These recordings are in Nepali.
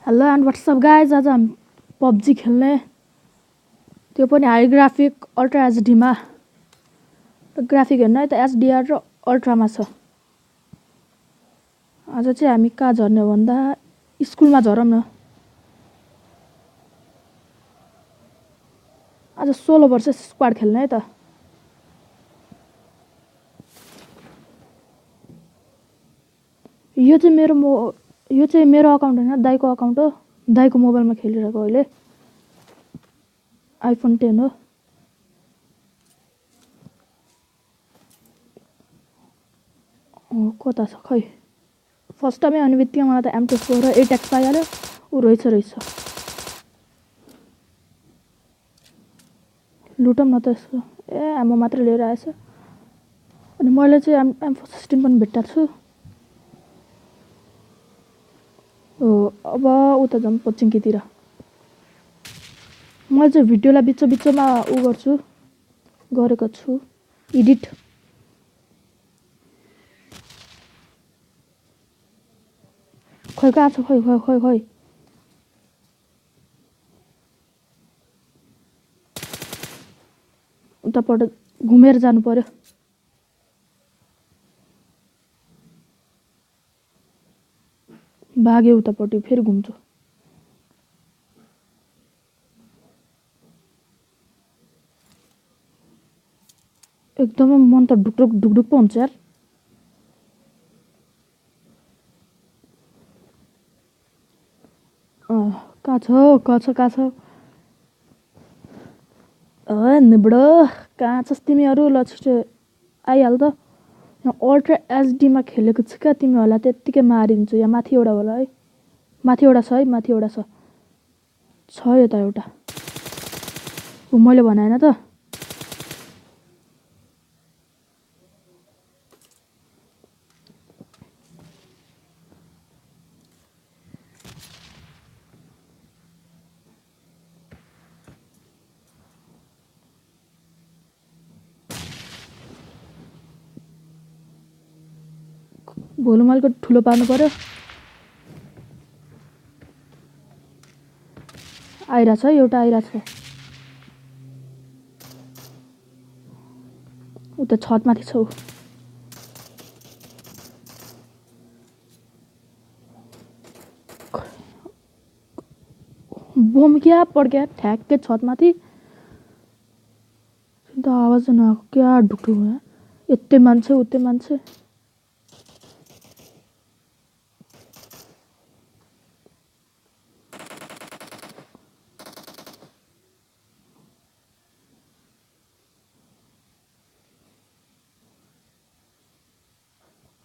हेलो एन्ड व्हाट्सअप गाइज, आज हामी पब्जी खेल्ने, त्यो पनि हाई ग्राफिक अल्ट्रा एचडीमा। ग्राफिक हेर्नु है त एचडीआर र अल्ट्रामा छ। आज चाहिँ हामी कहाँ झर्ने भन्दा स्कुलमा झरौँ न। आज 16 वर्सेस स्क्वाड खेल्ने है त। यो चाहिँ मेरो अकाउन्ट होइन, दाइको अकाउन्ट हो। दाइको मोबाइलमा खेलिरहेको अहिले। आइफोन 10 हो। कता छ खै। फर्स्ट टाइमै आउने बित्तिकै मलाई त M24 र 8x पाइहाल्यो। ऊ रहेछ लुटौँ न त यसको। एमो मात्रै लिएर आएछ। अनि मैले चाहिँ M16 पनि भेट्टाएको छु। अब उता जाऊँ पचिङ्कीतिर। मैले चाहिँ भिडियोलाई बिचमा गरेको छु एडिट। खै कहाँ छ खै उतापट्टि घुमेर जानु पर्यो। भाग्यो उतापट्टि, फेरि घुम्छु। एकदमै मन त ढुकढुक पो हुन्छ यार। कहाँ छ निबडो कहाँ छस् तिमीहरू? ल छिटो आइहाल त। यहाँ अल्ट्रा एचडीमा खेलेको छु क्या तिमी होला, त्यत्तिकै मारिदिन्छु। यहाँ माथि एउटा होला है, माथि एउटा छ यता एउटा। मैले भने होइन त। भोलुम अलिकति ठुलो पार्नु पर्यो। आइरहेछ है, एउटा आइरहेछ। उता छतमाथि छ। बम क्या पड्क्या ठ्याक्कै छतमाथि। त आवाज नआएको क्या ढुकढुक भयो। यतै मान्छे उतै मान्छे।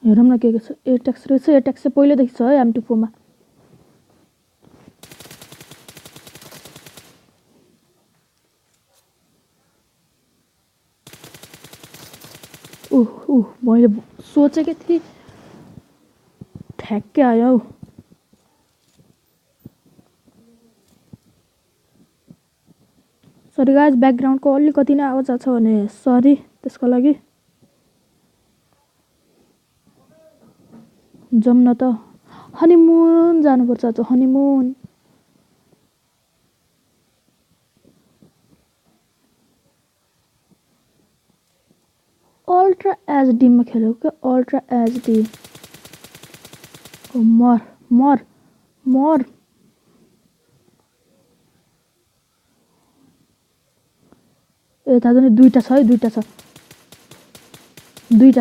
हेरौँ न के छ। 8x रहेछ। 8x चाहिँ पहिल्यैदेखि छ है M24 मा। मैले सोचेकै थिएँ, ठ्याक्कै आयो हौ। सरी गाइज, ब्याकग्राउन्डको अलिकति नै आवाज आएको छ भने सरी त्यसको लागि। जाऊँ न त। हनीमुन जानुपर्छ आज, हनीमुन। अल्ट्रा एचडीमा खेलेको क्या, अल्ट्रा एचडी। मर यता पनि दुईटा छ है, दुईटा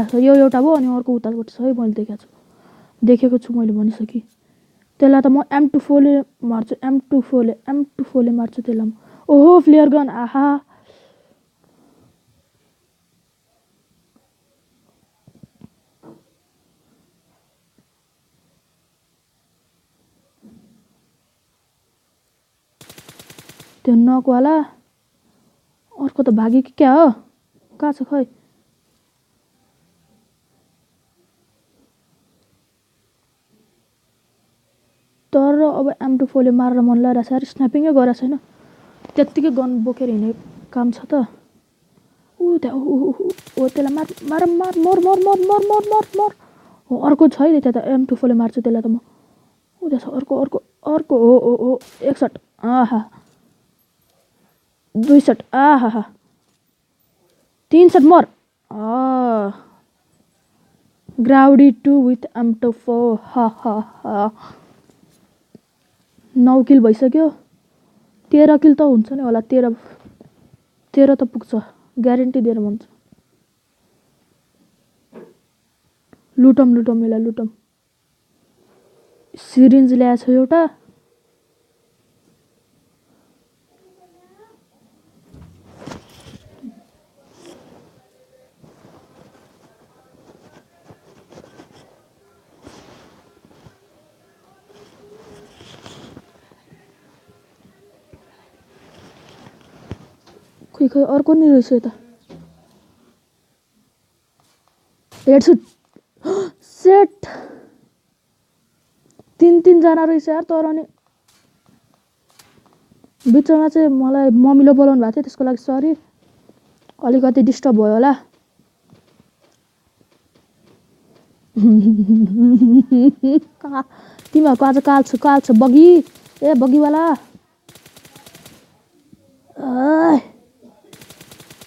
छ। यो एउटा भयो अनि अर्को उतापट्टि छ है। मैले देखेको छु मैले भनिसकेँ। त्यसलाई त म M24 ले मार्छु। M24 ले मार्छु त्यसलाई। ओहो फ्लेयर गन। आहा त्यो नकवाला अर्को त भाग्यो कि क्या हो। कहाँ छ खै। तर अब M24 ले मारेर मन लागिरहेछ यार। स्न्यापिङै गरेको छैन, त्यत्तिकै गन बोकेर हिँड्ने काम छ त। त्यसलाई मर। अर्को छ है त्यता। M24 ले मार्छु त्यसलाई त म। उता छ अर्को अर्को अर्को हो एक सट आहा दुई सट आहा तीन सट मर ग्राउडी 2 विथ M24 हा हा हा 9 किल भइसक्यो 13 किल त हुन्छ नि होला 13 त पुग्छ ग्यारेन्टी दिएर भन्छ लुटम यसलाई लुटम सिरिन्ज ल्याएको छ एउटा खै अर्को नि रहेछ यता हेडसुट सेट तीन जना रहेछ यार तर नि बिचमा चाहिँ मलाई मम्मीले बोलाउनु भएको थियो त्यसको लागि सरी अलिकति डिस्टर्ब भयो होला तिमीहरूको आज काल छ बगी ए बगीवाला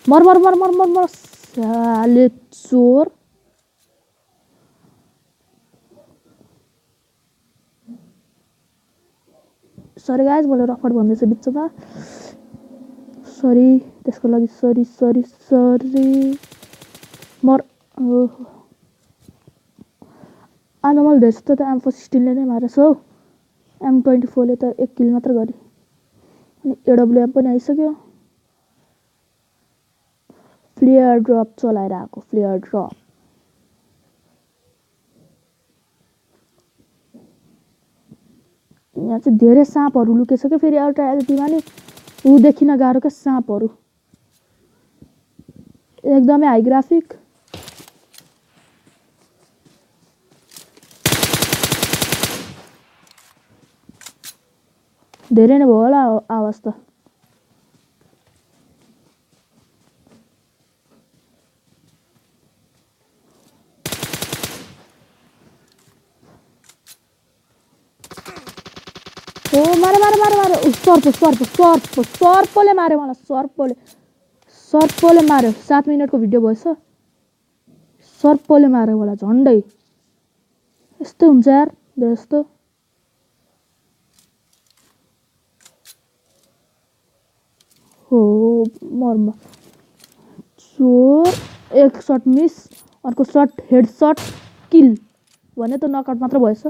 मर साले चोर सरी गाइज मैले रफट भन्दैछु बिचमा सरी त्यसको लागि सरी मर आज मैले धेरै जस्तो त M416 ले नै मारेछ हौ M24 ले त 1 किल मात्र गरे अनि AWM पनि आइसक्यो फ्लेयर ड्रप चलाएर आएको फ्लेयर ड्रप यहाँ चाहिँ धेरै साँपहरू लुकेछ के फेरि एउटा एलटीमा नि उ देखिन गाह्रो के साँपहरू एकदमै हाई ग्राफिक धेरै नै भयो होला आवाज त ओ मारे सर्पले मारे मलाई सर्पले मार्यो 7 मिनेटको भिडियो भएछ सर्पले मार्यो मलाई झन्डै यस्तो हुन्छ यार जस्तो हो मर्म चोर एक शट मिस अर्को शट हेड शट किल भने त नकआउट मात्र भएछ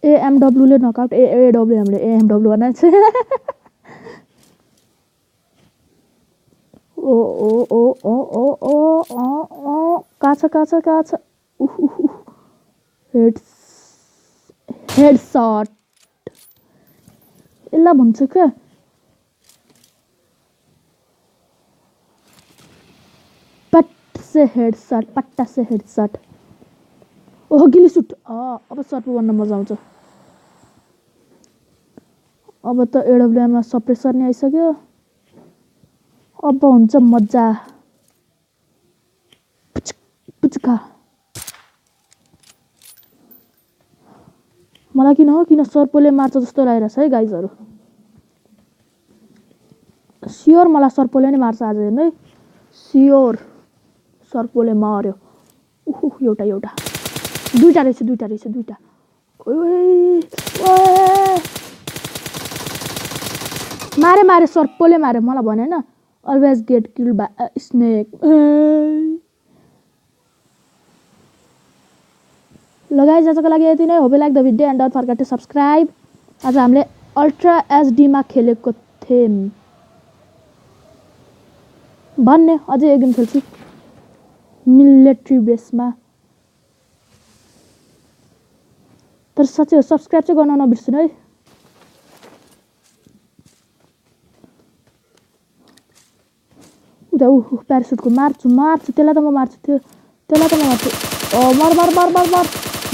AMW ले नकआउट AWM ले AMW बनाएछ ओ काछ हेड शट यसलाई भन्छ क्या पट्टा से हेड शट ओह गिली सुट अब सर्प बन्न मजा आउँछ अब त AWM मा सप्रेसर नि आइसक्यो अब हुन्छ मजा पुचका मलाई किन सर्पले मार्छ जस्तो लागिरहेछ है गाइजहरु स्योर मलाई सर्पले नै मार्छ आज हेर्नु है स्योर सर्पले मार्यो एउटा दुईटा रहेछ मारे सर्पले मारे मलाई भने हैन always get killed by snake ल गाइज आजको लागि यति नै hope you like the video and don't forget to subscribe आज हामीले अल्ट्रा एचडी मा खेलेको थियौं भन्ने अझै एक गेम खेल्छु मिलिट्री बेसमा तर साच्चै सब्स्क्राइब चाहिँ गर्न नबिर्सनु है उता प्यारासुटको मार्छु त्यसलाई त म मार्छु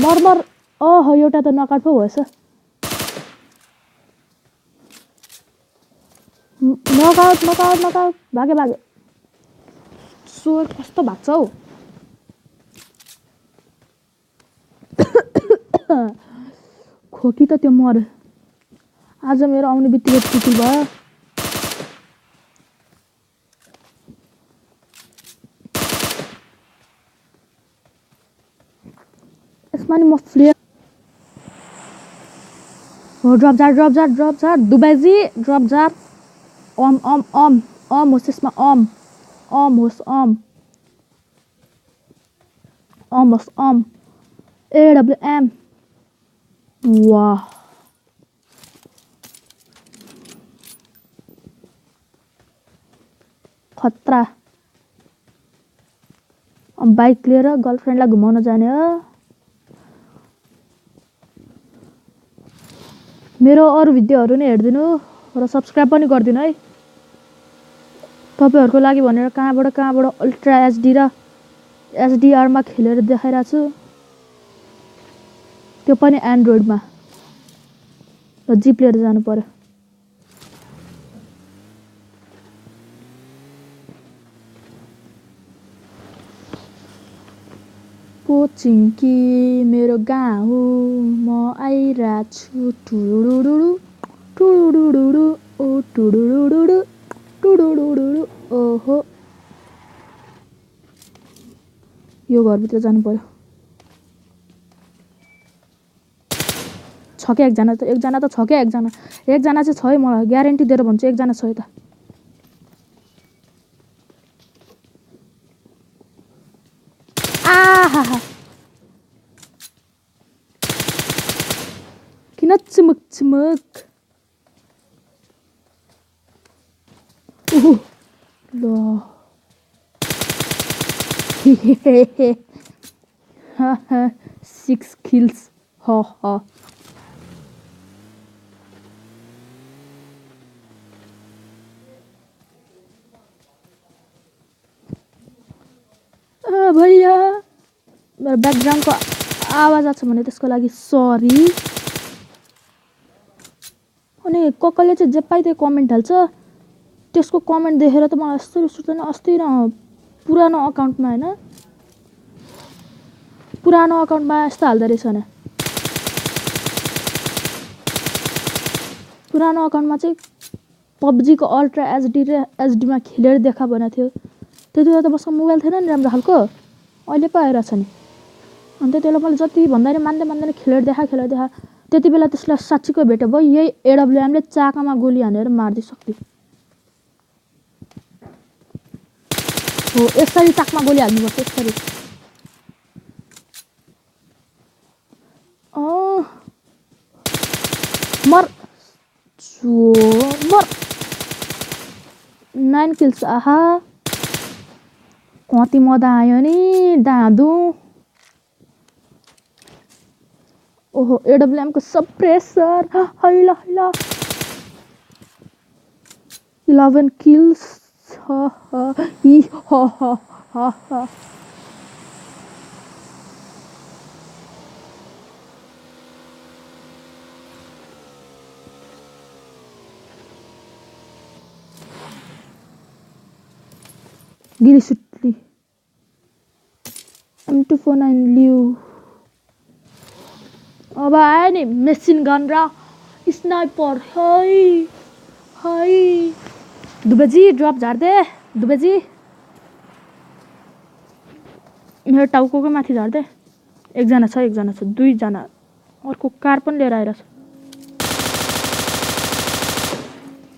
मर ओह एउटा त नकआउट पो भएछ नकआउट भागे सोर कस्तो भएको छ हौ खोकी त त्यो मर आज मेरो आउने बित्तिकै टुटुल भयो यसमा नि म फ्लेयर हो ड्रप जार दुबैजी ड्रप जार अम होस् यसमा अम होस् अम होस् अम AWM वाह खतरा बाइक लिएर गर्लफ्रेन्डलाई घुमाउन जाने हो मेरो अरु भिडियोहरु नि हेर्दिनु र सब्स्क्राइब पनि गर्दिनु है तपाईहरुको लागि भनेर कहाँबाट अल्ट्रा एचडी र एचडीआर मा खेलेर देखाइराछु छु त्यो पनि एन्ड्रोइड मा र जिप लिएर जानु पर्यो पोचिङ्की मेरो गाउँ म आइराछु टुडुडुडुडु टुडुडुडुडु ओ टुडुडुडुडु टुडुडुडुडु ओहो यो घरभित्र जानु पर्यो छ के एकजना त छ के एकजना चाहिँ छ है मलाई ग्यारेन्टी दिएर भन्छु एकजना छ यता आहा किन चुमुक ल 6 kills ha ha भैया मेरो ब्याकग्राउन्डको आवाज आछ भने त्यसको लागि सरी अनि ककले चाहिँ जे पाइ त्यही कमेन्ट हाल्छ त्यसको कमेन्ट देखेर त मलाई यस्तो रिस उठ्दैन अस्ति न पुरानो अकाउन्टमा हैन पुरानो अकाउन्टमा यस्तो हाल्दै रहेछ भने पुरानो अकाउन्टमा चाहिँ PUBG को अल्ट्रा एचडी र एचडी मा खेलेर देखा भनेको थियो त्यतिबेला त मसँग मोबाइल थिएन नि राम्रो खालको अहिले पो आइराछ नि अनि त्यसले मैले जति भन्दा नि मान्दै खेलेर देखा त्यतिबेला त्यसलाई साच्चीको भेट्यो भयो यही AWM ले चाकामा गोली हानेर मार्दै सक्थ्यो हो यसरी चाकमा गोली हाल्नुपर्छ यसरी मर 9 kills आहा कति मजा आयो नि दादु ओहो AWM को सप्रेसर हैला 11 kills ha ha गिरी सुटली M249 लिउ अब आयो नि मेसिन गन र स्नाइपर है दुबेजी ड्रप झार्दे दुबेजी मेरो टाउकोको माथि झार्दे एकजना छ दुईजना अर्को कार पनि लिएर आइराछ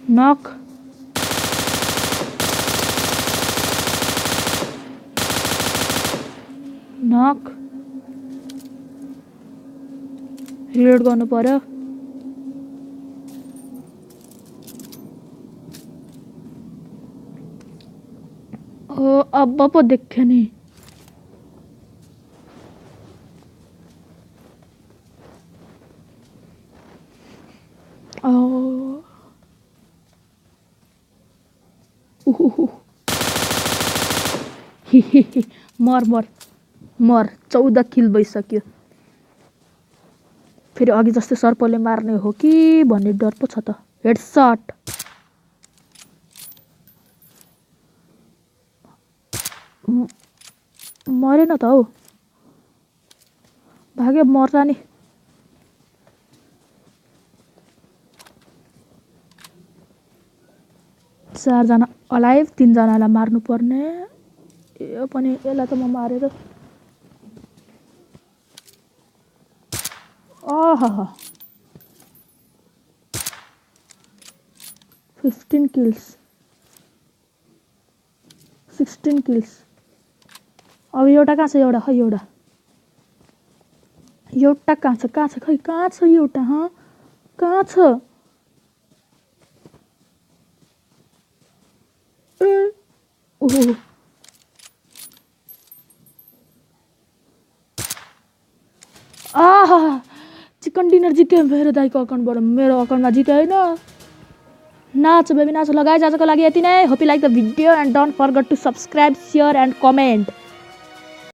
नक रिलोड गर्नु पर्यो ओ अब पो देख्यो नि मर 14 किल भइसक्यो फेरि अघि जस्तै सर्पले मार्ने हो कि भन्ने डर पो छ त हेडशट मरेन त हौ भागे मर्ला नि 4 जना अलाइभ 3 जनालाई मार्नु पर्ने यो पनि यसलाई त म मारेर आहा 15 kills 16 kills अब एउटा कहाँ छ एउटा खै एउटा कहाँ छ खै कहाँ छ एउटा कहाँ छ ओहो आहा चिकन डिनर जित्यो मेरो दाइको अकाउन्टबाट मेरो अकाउन्टमा जित्यो होइन नाच बेबी नाच ल गाइज आजको लागि यति नै hope you like the video and don't forget to subscribe share and comment